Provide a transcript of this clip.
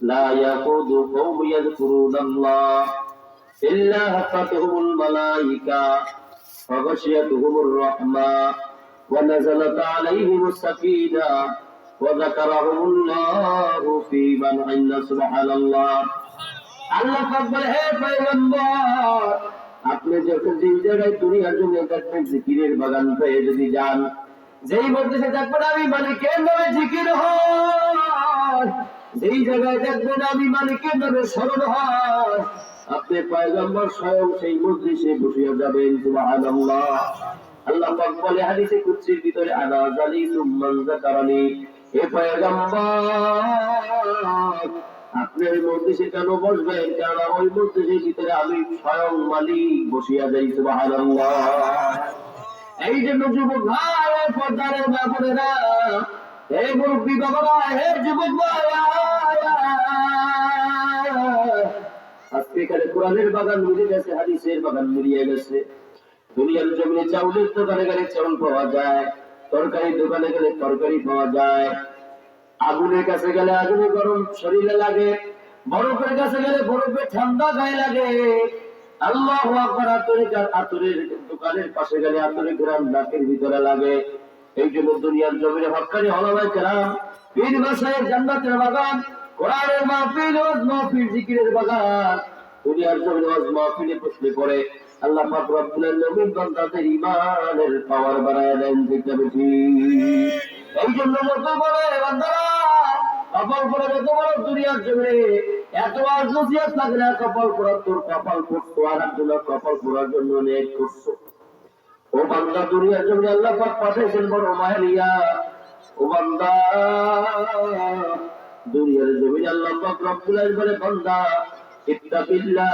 لا يقود قوم يذكرون الله إلا حفتهم الملائكة وغشيتهم الرحمة ونزلت عليهم السكينة وذكرهم الله في من عند سبحان الله আল্লাহ পাক বলে হে পয়গম্বর আপনি যখন যে জায়গায় দুনিয়ার জন্য দেখবেন জিকিরের বাগান পেয়ে যদি যান যেই মধ্যে দেখবেন আমি মালিকের নামে জিকির হয় যেই জায়গায় দেখবেন আমি মালিকের নামে স্মরণ হয় আপনি পয়গম্বর স্বয়ং সেই মজলিসে বসিয়া যাবেন সুবহানাল্লাহ আল্লাহ পাক বলে হাদিসে কুদসির ভিতরে আনা জালিসুম মান যাকারানি হে পয়গম্বর আপনার মজলিসে কেন বসবেন কারণ ওই মজলিসের ভিতরে আমি স্বয়ং মালিক বসিয়া যাই সুবহানাল্লাহ এই জন্য যুবক ভাই পর্দার ব্যাপারেরা হে মুরব্বী বাবারা হে যুবক ভাই আজকে এখানে কোরআনের বাগান মিলে গেছে হাদিসের বাগান মিলিয়ে গেছে দুনিয়ার জমিনে চাউলের দোকানে গেলে চাউল পাওয়া যায় তরকারির দোকানে গেলে তরকারি পাওয়া যায় আগুনের কাছে গেলে আগুনে গরম শরীরে লাগে বরফের কাছে গেলে বরফে ঠান্ডা গায়ে লাগে আল্লাহু আকবার আতরের দোকানের পাশে গেলে আতরের ঘ্রাণ নাকের ভিতরে লাগে এই জন্য দুনিয়ার জমিনে হক্কানি ওলামায়ে কেরাম পীর মাশায়েখ জান্নাতের বাগান কোরআনের মাহফিল ওয়াজ মাহফিল জিকিরের বাগান দুনিয়ার জমিনে ওয়াজ মাহফিলে বসলে পড়ে আল্লাহ পাক রব্বুল আলামিন বান্দাদের ঈমানের পাওয়ার বাড়ায় দেন ঠিক এই জন্য যত বড় বান্দারা কপাল পড়ে যত বড় দুনিয়ার জমিনে এত আর নসিহত লাগে না কপাল পড়া তোর কপাল পড়তো আর একজনের কপাল পড়ার জন্য অনেক করছো ও বান্দা দুনিয়ার জমিনে আল্লাহ পাক পাঠাইছেন বড় মাহেরিয়া ও বান্দা দুনিয়ার জমিনে আল্লাহ পাক রব্বুল আলামিন বলে বান্দা ইত্তাকিল্লাহ